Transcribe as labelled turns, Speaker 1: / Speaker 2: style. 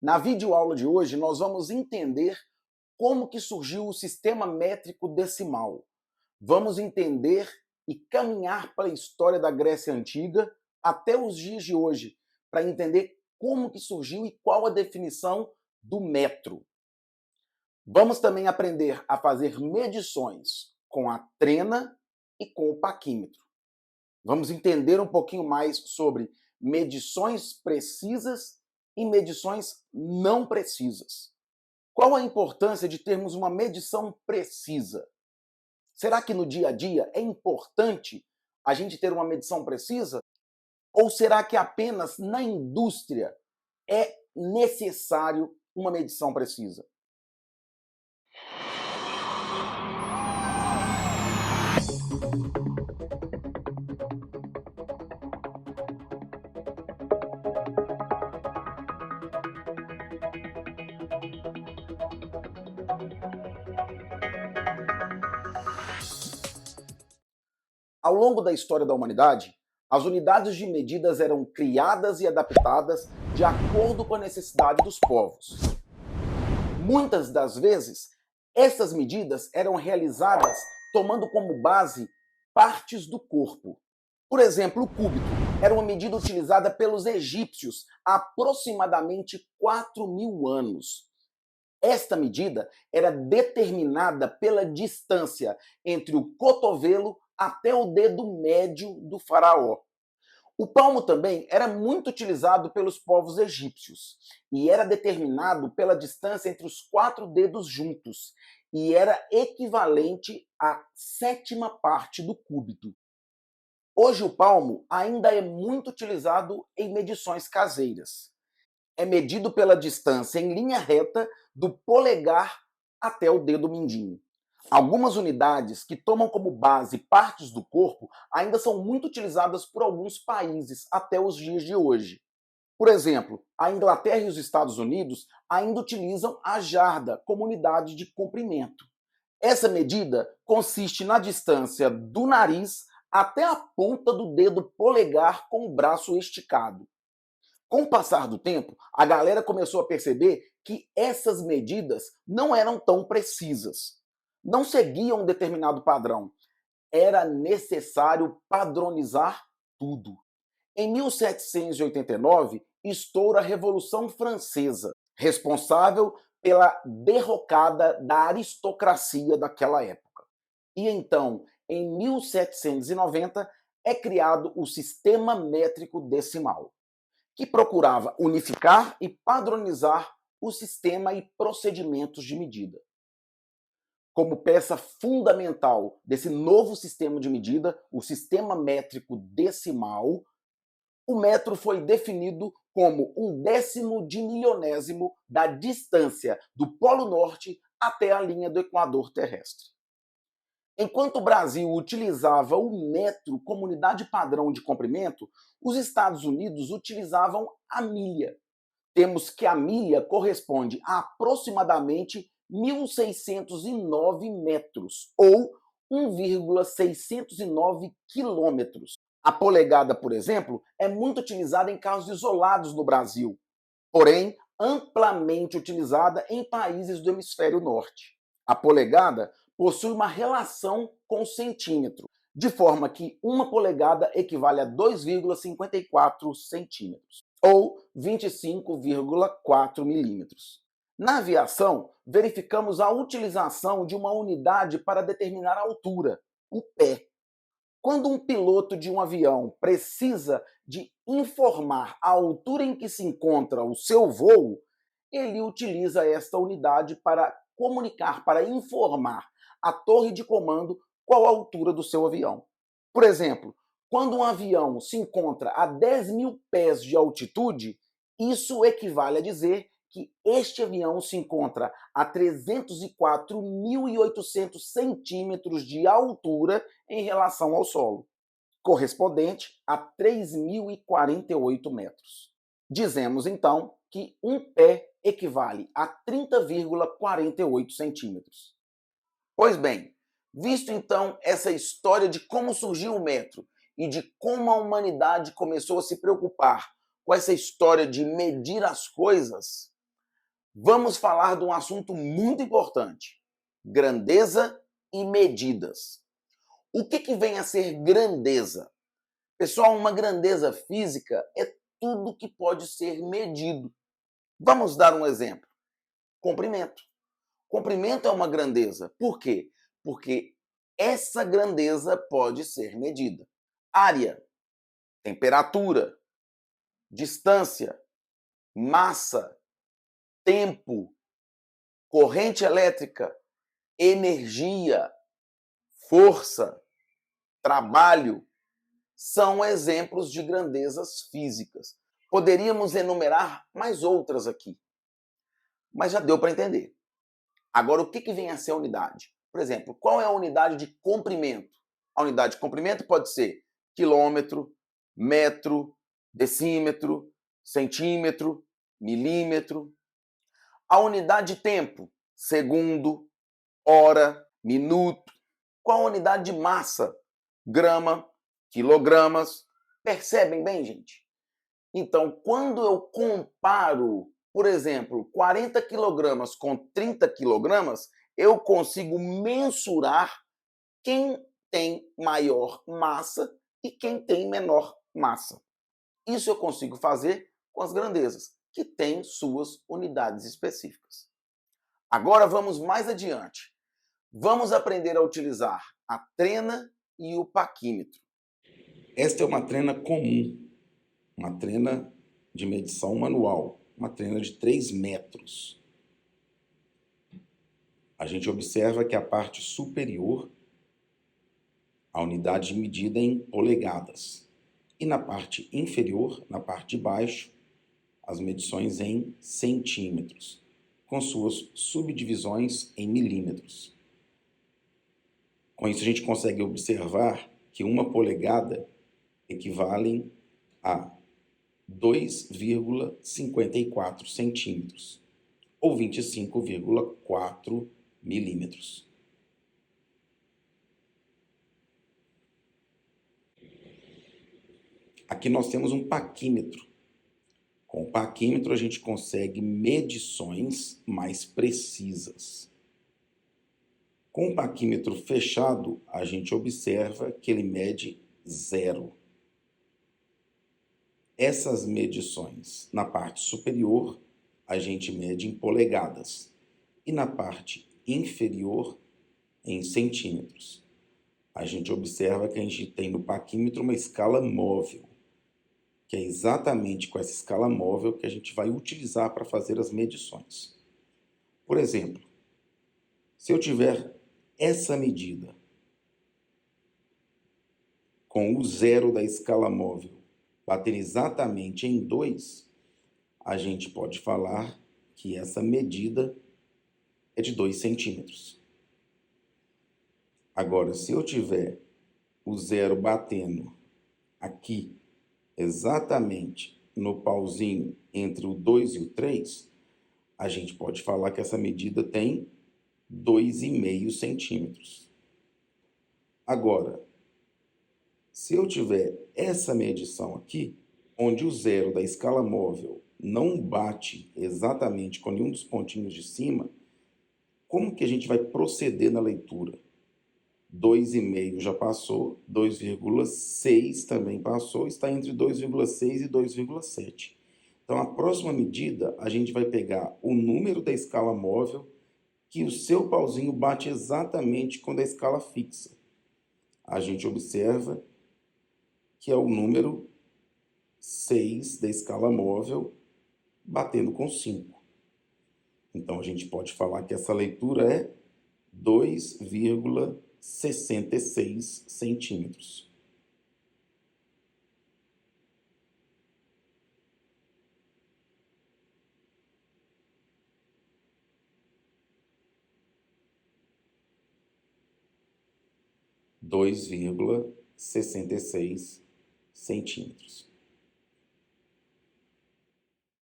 Speaker 1: Na videoaula de hoje, nós vamos entender como que surgiu o sistema métrico decimal. Vamos entender e caminhar para a história da Grécia Antiga até os dias de hoje, para entender como que surgiu e qual a definição do metro. Vamos também aprender a fazer medições com a trena e com o paquímetro. Vamos entender um pouquinho mais sobre medições precisas e medições não precisas. Qual a importância de termos uma medição precisa? Será que no dia a dia é importante a gente ter uma medição precisa? Ou será que apenas na indústria é necessário uma medição precisa? Ao longo da história da humanidade, as unidades de medidas eram criadas e adaptadas de acordo com a necessidade dos povos. Muitas das vezes, essas medidas eram realizadas tomando como base partes do corpo. Por exemplo, o cúbito era uma medida utilizada pelos egípcios há aproximadamente 4.000 anos. Esta medida era determinada pela distância entre o cotovelo até o dedo médio do faraó. O palmo também era muito utilizado pelos povos egípcios e era determinado pela distância entre os 4 dedos juntos e era equivalente à 7ª parte do cúbito. Hoje o palmo ainda é muito utilizado em medições caseiras. É medido pela distância em linha reta do polegar até o dedo mindinho. Algumas unidades que tomam como base partes do corpo ainda são muito utilizadas por alguns países até os dias de hoje. Por exemplo, a Inglaterra e os Estados Unidos ainda utilizam a jarda como unidade de comprimento. Essa medida consiste na distância do nariz até a ponta do dedo polegar com o braço esticado. Com o passar do tempo, a galera começou a perceber que essas medidas não eram tão precisas. Não seguiam um determinado padrão. Era necessário padronizar tudo. Em 1789, estoura a Revolução Francesa, responsável pela derrocada da aristocracia daquela época. E então, em 1790, é criado o Sistema Métrico Decimal, que procurava unificar e padronizar o sistema e procedimentos de medida. Como peça fundamental desse novo sistema de medida, o sistema métrico decimal, o metro foi definido como 1/10 de milionésimo da distância do Polo Norte até a linha do Equador terrestre. Enquanto o Brasil utilizava o metro como unidade padrão de comprimento, os Estados Unidos utilizavam a milha. Temos que a milha corresponde a aproximadamente 1.609 metros, ou 1,609 quilômetros. A polegada, por exemplo, é muito utilizada em casos isolados no Brasil, porém amplamente utilizada em países do hemisfério norte. A polegada possui uma relação com o centímetro, de forma que uma polegada equivale a 2,54 centímetros, ou 25,4 milímetros. Na aviação, verificamos a utilização de uma unidade para determinar a altura, o pé. Quando um piloto de um avião precisa de informar a altura em que se encontra o seu voo, ele utiliza esta unidade para comunicar, para informar a torre de comando qual a altura do seu avião. Por exemplo, quando um avião se encontra a 10.000 pés de altitude, isso equivale a dizer que este avião se encontra a 304.800 centímetros de altura em relação ao solo, correspondente a 3.048 metros. Dizemos, então, que um pé equivale a 30,48 centímetros. Pois bem, visto então essa história de como surgiu o metro e de como a humanidade começou a se preocupar com essa história de medir as coisas, Vamos falar de um assunto muito importante: grandeza e medidas. O que vem a ser grandeza? Pessoal, uma grandeza física é tudo que pode ser medido. Vamos dar um exemplo: comprimento. Comprimento é uma grandeza. Por quê? Porque essa grandeza pode ser medida. Área, temperatura, distância, massa, tempo, corrente elétrica, energia, força, trabalho, são exemplos de grandezas físicas. Poderíamos enumerar mais outras aqui, mas já deu para entender. Agora, o que vem a ser a unidade? Por exemplo, qual é a unidade de comprimento? A unidade de comprimento pode ser quilômetro, metro, decímetro, centímetro, milímetro. A unidade de tempo, segundo, hora, minuto. Qual a unidade de massa? Grama, quilogramas. Percebem bem, gente? Então, quando eu comparo, por exemplo, 40 quilogramas com 30 quilogramas, eu consigo mensurar quem tem maior massa e quem tem menor massa. Isso eu consigo fazer com as grandezas, que têm suas unidades específicas. Agora vamos mais adiante. Vamos aprender a utilizar a trena e o paquímetro. Esta é uma trena comum, uma trena de medição manual, uma trena de 3 metros. A gente observa que a parte superior, a unidade de medida é em polegadas, e na parte inferior, na parte de baixo, as medições em centímetros, com suas subdivisões em milímetros. Com isso, a gente consegue observar que uma polegada equivale a 2,54 centímetros, ou 25,4 milímetros. Aqui nós temos um paquímetro. Com o paquímetro, a gente consegue medições mais precisas. Com o paquímetro fechado, a gente observa que ele mede 0. Essas medições, na parte superior, a gente mede em polegadas e na parte inferior, em centímetros. A gente observa que a gente tem no paquímetro uma escala móvel, que é exatamente com essa escala móvel que a gente vai utilizar para fazer as medições. Por exemplo, se eu tiver essa medida com o 0 da escala móvel bater exatamente em 2, a gente pode falar que essa medida é de 2 centímetros. Agora, se eu tiver o 0 batendo aqui, exatamente no pauzinho entre o 2 e o 3, a gente pode falar que essa medida tem 2,5 centímetros. Agora, se eu tiver essa medição aqui, onde o 0 da escala móvel não bate exatamente com nenhum dos pontinhos de cima, como que a gente vai proceder na leitura? 2,5 já passou, 2,6 também passou, está entre 2,6 e 2,7. Então, a próxima medida, a gente vai pegar o número da escala móvel, que o seu pauzinho bate exatamente com a da escala fixa. A gente observa que é o número 6 da escala móvel batendo com 5. Então, a gente pode falar que essa leitura é 2,66 centímetros. (2,66 centímetros).